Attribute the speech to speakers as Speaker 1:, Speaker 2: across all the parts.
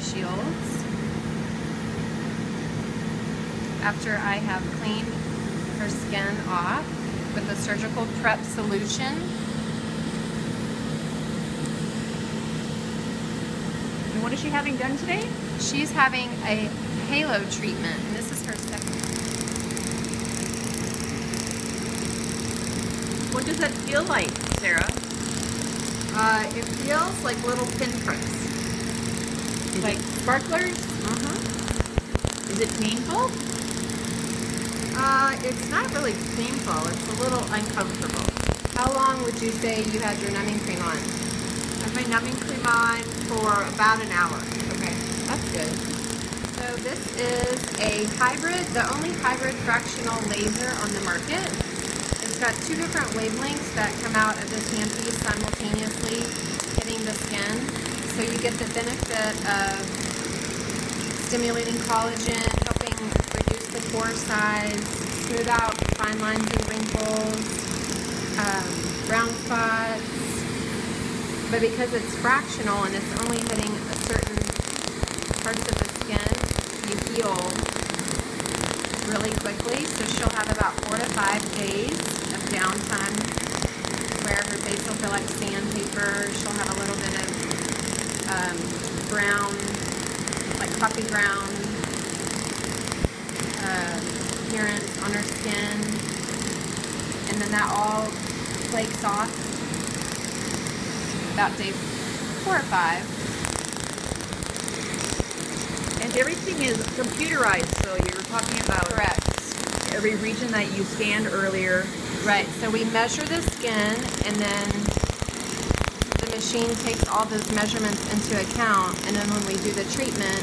Speaker 1: shields after I have cleaned her skin off with a surgical prep solution.
Speaker 2: And what is she having done today?
Speaker 1: She's having a halo treatment, and this is her second.
Speaker 2: What does that feel like, Sarah?
Speaker 3: It feels like little pinpricks.
Speaker 2: Like sparklers? Is it painful?
Speaker 3: It's not really painful. It's a little uncomfortable.
Speaker 1: How long would you say you had your numbing cream on?
Speaker 3: I have my numbing cream on for about an hour.
Speaker 1: Okay, that's good. So this is a hybrid, the only hybrid fractional laser on the market. It's got two different wavelengths that come out of this handpiece simultaneously, hitting the skin. So you get the benefit of stimulating collagen, helping reduce the pore size, smooth out fine lines and wrinkles, brown spots. But because it's fractional and it's only hitting a certain parts of the skin, you heal really quickly. So she'll have about 4 to 5 days of downtime where her face will feel like sandpaper. She'll have a little bit of brown, like coffee brown appearance on her skin. And then that all flakes off about day 4 or 5.
Speaker 2: And everything is computerized, so you're talking about
Speaker 1: Correct.
Speaker 2: every region that you scanned earlier.
Speaker 1: Right, so we measure the skin, and then the machine takes all those measurements into account, and then when we do the treatment,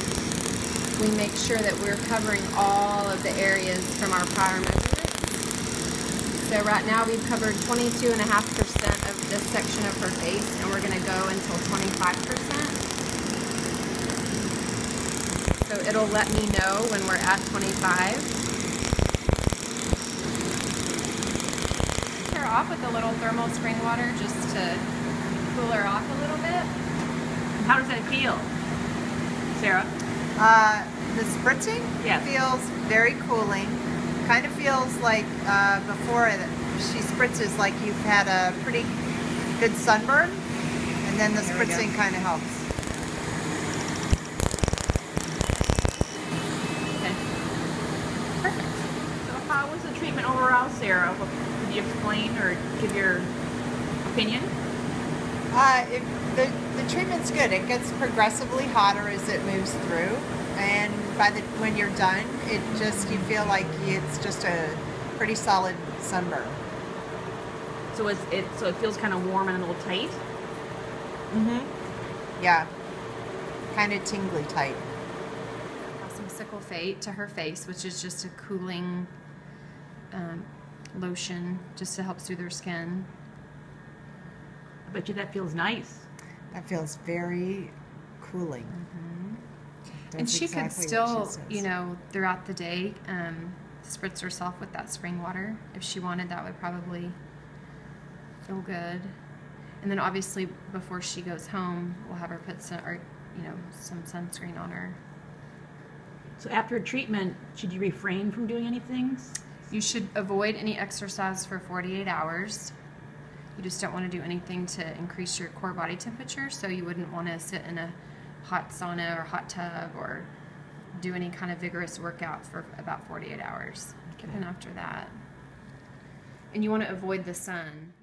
Speaker 1: we make sure that we're covering all of the areas from our prior measurements. So right now we've covered 22.5% of this section of her face, and we're going to go until 25%. So it'll let me know when we're at 25. Her off with a little thermal spring water just to cool her off a little bit.
Speaker 2: How does that feel, Sarah?
Speaker 3: The spritzing feels very cooling. Kind of feels like before she spritzes, like you've had a pretty good sunburn, and then the spritzing kind of helps.
Speaker 2: Okay. Perfect. So how was the treatment overall, Sarah? Could you explain or give your opinion?
Speaker 3: The treatment's good. It gets progressively hotter as it moves through, and when you're done, you feel like it's just a pretty solid sunburn.
Speaker 2: So it feels kind of warm and a little tight.
Speaker 3: Yeah, kind of tingly tight.
Speaker 1: Some sickle fate to her face, which is just a cooling lotion just to help soothe her skin.
Speaker 2: I bet you that feels nice.
Speaker 3: That feels very cooling.
Speaker 1: And she could still, you know, throughout the day, spritz herself with that spring water. If she wanted, that would probably feel good. And then obviously before she goes home, we'll have her put some sunscreen on her.
Speaker 2: So after treatment, should you refrain from doing anything?
Speaker 1: You should avoid any exercise for 48 hours. You just don't want to do anything to increase your core body temperature, so you wouldn't want to sit in a hot sauna or hot tub or do any kind of vigorous workout for about 48 hours. And after that. And you want to avoid the sun.